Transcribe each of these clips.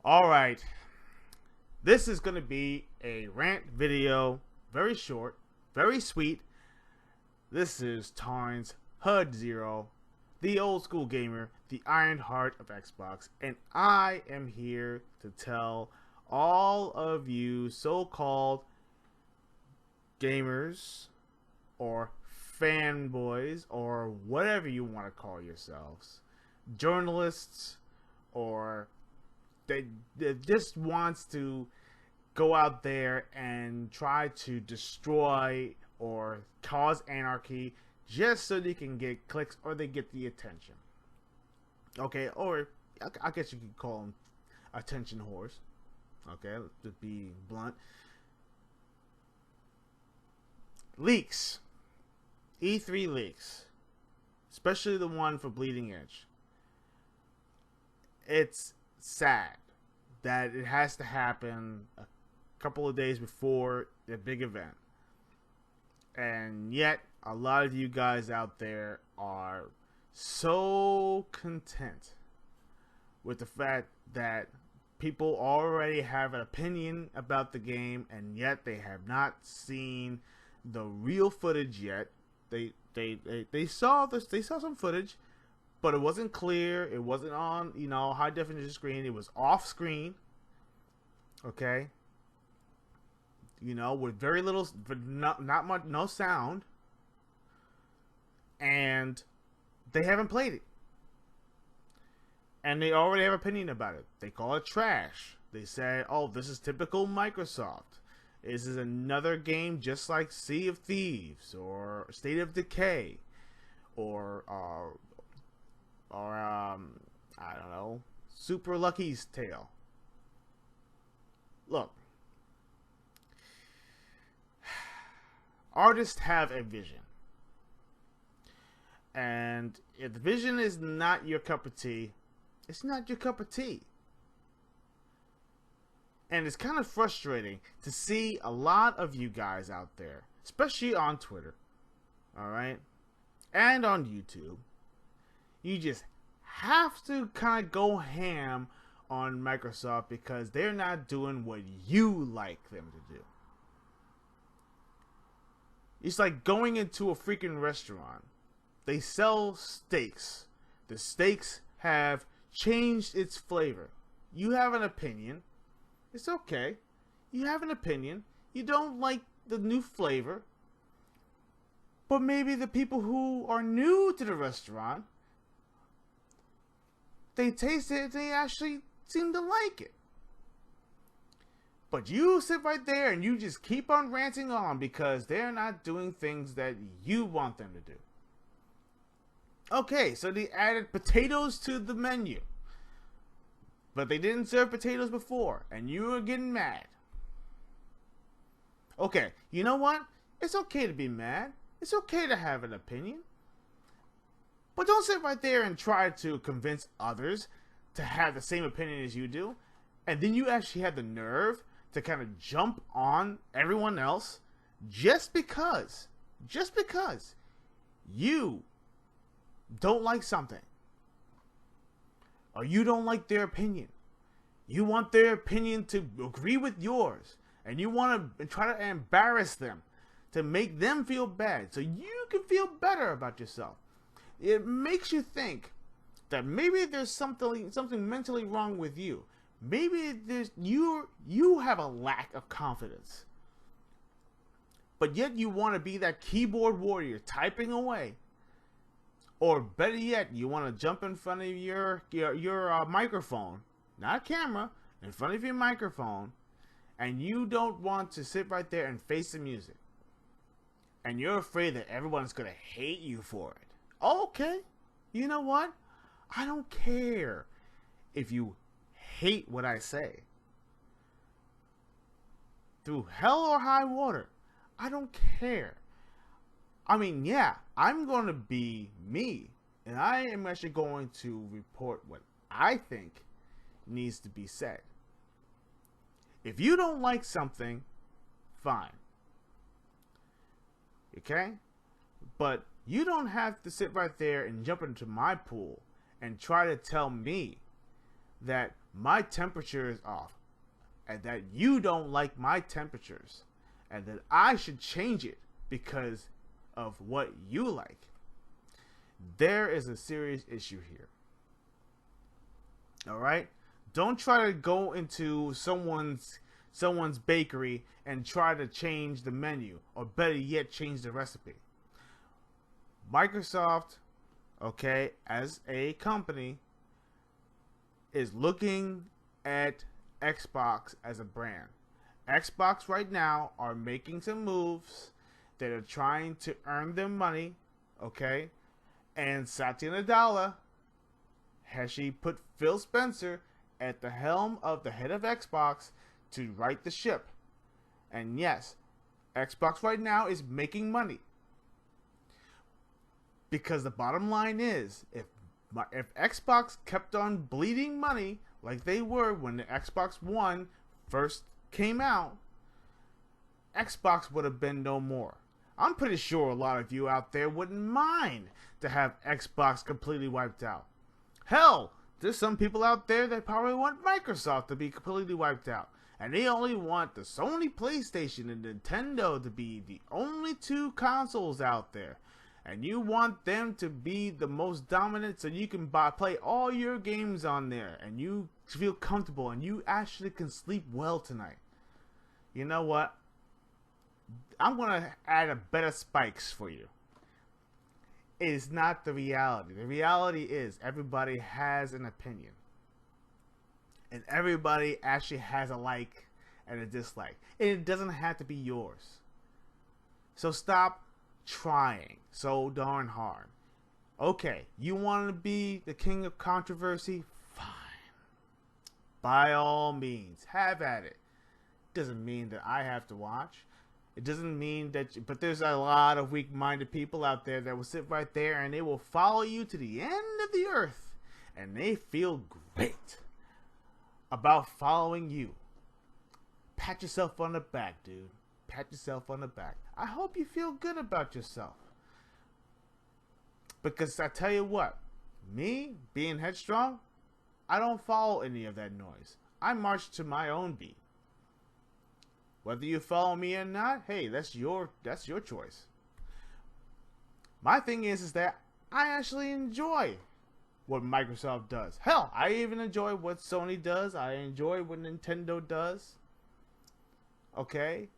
Alright, this is going to be a rant video, very short, very sweet. This is Tarn's HUD Zero, the old school gamer, the Iron Heart of Xbox, and I am here to tell all of you so-called gamers or fanboys or whatever you want to call yourselves, journalists, or that just wants to go out there and try to destroy or cause anarchy just so they can get clicks or they get the attention. Okay, or I guess you could call them attention whores. Okay, to be blunt. Leaks. E3 leaks. Especially the one for Bleeding Edge. It's sad that it has to happen a couple of days before the big event. And yet, a lot of you guys out there are so content with the fact that people already have an opinion about the game, and yet they have not seen the real footage yet. They saw this. They saw some footage, but it wasn't clear. It wasn't on, high definition screen. It was off screen. Okay. With very little, not much, no sound. And they haven't played it. And they already have an opinion about it. They call it trash. They say, oh, this is typical Microsoft. This is another game just like Sea of Thieves or State of Decay or I don't know, Super Lucky's Tale. Look, artists have a vision, and if the vision is not your cup of tea, it's not your cup of tea. And it's kind of frustrating to see a lot of you guys out there, especially on Twitter, alright, and on YouTube. You just have to kind of go ham on Microsoft because they're not doing what you like them to do. It's like going into a freaking restaurant. They sell steaks. The steaks have changed its flavor. You have an opinion. It's okay. You have an opinion. You don't like the new flavor. But maybe the people who are new to the restaurant, they taste it, they actually seem to like it. But you sit right there and you just keep on ranting on because they're not doing things that you want them to do. Okay, so they added potatoes to the menu. But they didn't serve potatoes before, and you were getting mad. Okay, you know what? It's okay to be mad. It's okay to have an opinion. But don't sit right there and try to convince others to have the same opinion as you do. And then you actually have the nerve to kind of jump on everyone else just because you don't like something. Or you don't like their opinion. You want their opinion to agree with yours. And you want to try to embarrass them to make them feel bad so you can feel better about yourself. It makes you think that maybe there's something mentally wrong with you. Maybe you have a lack of confidence. But yet you want to be that keyboard warrior typing away. Or better yet, you want to jump in front of your microphone, not a camera, in front of your microphone, and you don't want to sit right there and face the music. And you're afraid that everyone's going to hate you for it. Okay, you know what? I don't care if you hate what I say. Through hell or high water, I don't care. I mean, yeah, I'm going to be me, and I am actually going to report what I think needs to be said. If you don't like something, fine. Okay? But you don't have to sit right there and jump into my pool and try to tell me that my temperature is off, and that you don't like my temperatures, and that I should change it because of what you like, there is a serious issue here. All right? Don't try to go into someone's bakery and try to change the menu, or better yet, change the recipe. Microsoft, okay, as a company, is looking at Xbox as a brand. Xbox right now are making some moves that are trying to earn them money, okay? And Satya Nadella, has she put Phil Spencer at the helm of the head of Xbox to right the ship. And yes, Xbox right now is making money. Because the bottom line is, if Xbox kept on bleeding money like they were when the Xbox One first came out, Xbox would have been no more. I'm pretty sure a lot of you out there wouldn't mind to have Xbox completely wiped out. Hell, there's some people out there that probably want Microsoft to be completely wiped out. And they only want the Sony PlayStation and Nintendo to be the only two consoles out there. And you want them to be the most dominant so you can play all your games on there. And you feel comfortable and you actually can sleep well tonight. You know what? I'm going to add a better spikes for you. It is not the reality. The reality is everybody has an opinion. And everybody actually has a like and a dislike. And it doesn't have to be yours. So stop trying so darn hard. Okay, you want to be the king of controversy? Fine. By all means, have at it. Doesn't mean that I have to watch. It doesn't mean that, but there's a lot of weak-minded people out there that will sit right there and they will follow you to the end of the earth. And they feel great about following you. Pat yourself on the back, dude. Pat yourself on the back. I hope you feel good about yourself. Because I tell you what, me being headstrong, I don't follow any of that noise. I march to my own beat. Whether you follow me or not, hey, that's your choice. My thing is that I actually enjoy what Microsoft does. Hell, I even enjoy what Sony does. I enjoy what Nintendo does. Okay?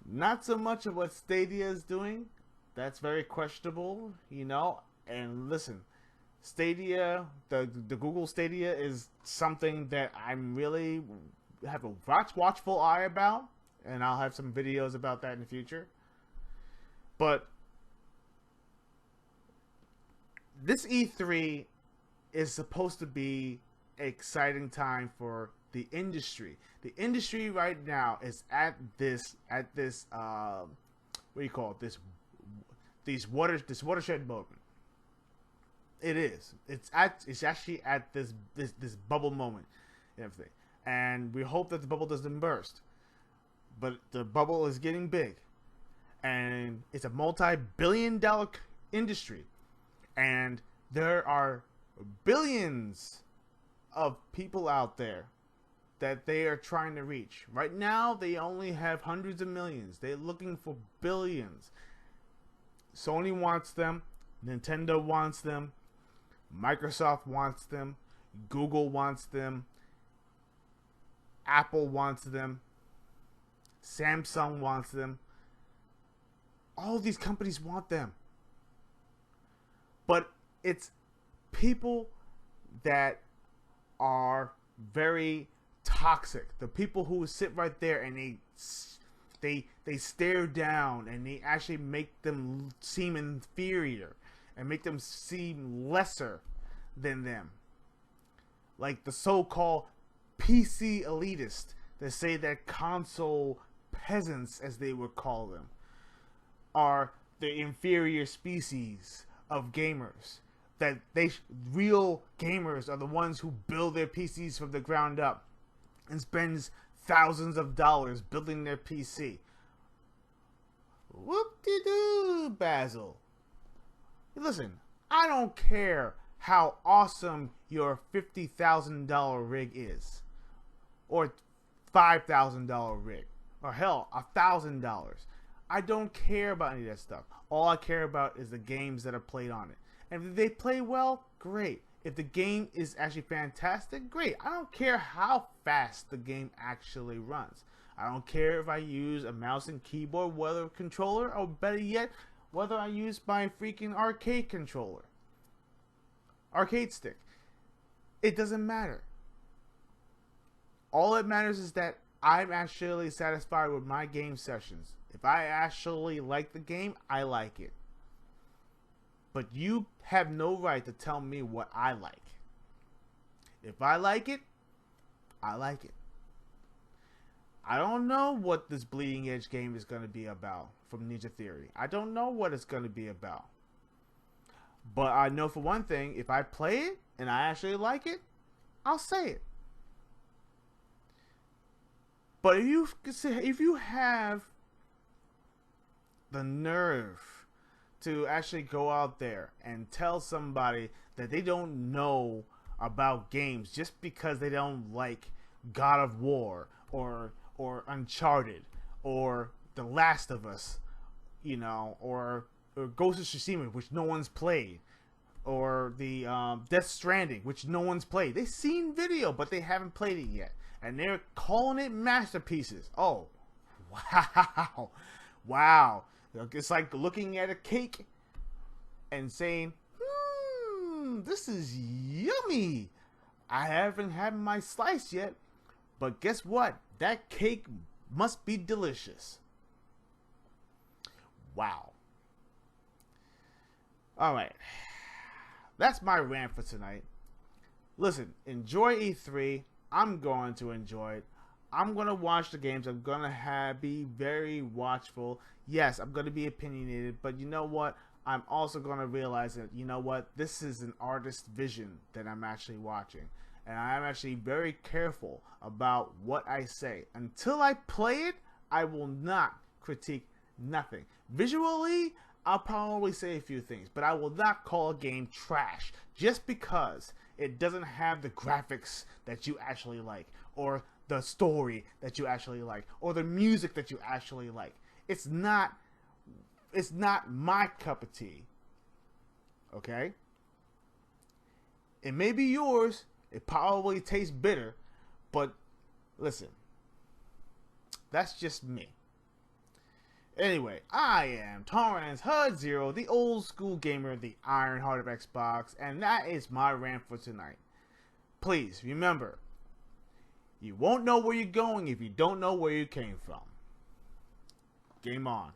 Not so much of what Stadia is doing. That's very questionable, you know. And listen, Stadia, the Google Stadia is something that I'm really have a watchful eye about. And I'll have some videos about that in the future. But this E3 is supposed to be an exciting time for the industry. The industry right now is at this what do you call it? This watershed moment. It is. It's actually at this bubble moment and everything. And we hope that the bubble doesn't burst. But the bubble is getting big. And it's a multi-billion-dollar industry. And there are billions of people out there that they are trying to reach. Right now, they only have hundreds of millions. They're looking for billions. Sony wants them. Nintendo wants them. Microsoft wants them. Google wants them. Apple wants them. Samsung wants them. All these companies want them. But it's people that are very toxic. The people who sit right there and they stare down and they actually make them seem inferior and make them seem lesser than them. Like the so-called PC elitists that say that console peasants, as they would call them, are the inferior species of gamers. That real gamers are the ones who build their PCs from the ground up and spends thousands of dollars building their PC. Whoop-de-doo, Basil. Listen, I don't care how awesome your $50,000 rig is, or $5,000 rig, or hell, $1,000. I don't care about any of that stuff. All I care about is the games that are played on it. And if they play well, great. If the game is actually fantastic, great. I don't care how fast the game actually runs. I don't care if I use a mouse and keyboard, whether controller, or better yet, whether I use my freaking arcade controller, arcade stick. It doesn't matter. All that matters is that I'm actually satisfied with my game sessions. If I actually like the game, I like it. But you have no right to tell me what I like. If I like it, I like it. I don't know what this Bleeding Edge game is going to be about from Ninja Theory. I don't know what it's going to be about. But I know for one thing, if I play it and I actually like it, I'll say it. But if you have the nerve to actually go out there and tell somebody that they don't know about games just because they don't like God of War or Uncharted or The Last of Us, you know, or Ghost of Tsushima, which no one's played, or the Death Stranding, which no one's played. They've seen video, but they haven't played it yet, and they're calling it masterpieces. Oh, wow, wow! It's like looking at a cake and saying, this is yummy. I haven't had my slice yet, but guess what? That cake must be delicious. Wow. Alright. That's my rant for tonight. Listen, enjoy E3. I'm going to enjoy it. I'm going to watch the games. I'm going to be very watchful. Yes, I'm going to be opinionated, but you know what? I'm also going to realize that, you know what? This is an artist's vision that I'm actually watching. And I'm actually very careful about what I say. Until I play it, I will not critique nothing. Visually, I'll probably say a few things, but I will not call a game trash just because it doesn't have the graphics that you actually like, or the story that you actually like, or the music that you actually like. It's not my cup of tea. Okay? It may be yours. It probably tastes bitter, but listen, that's just me. Anyway, I am Torrance HUD Zero, the old school gamer, the Iron Heart of Xbox, and that is my rant for tonight. Please remember, you won't know where you're going if you don't know where you came from. Game on.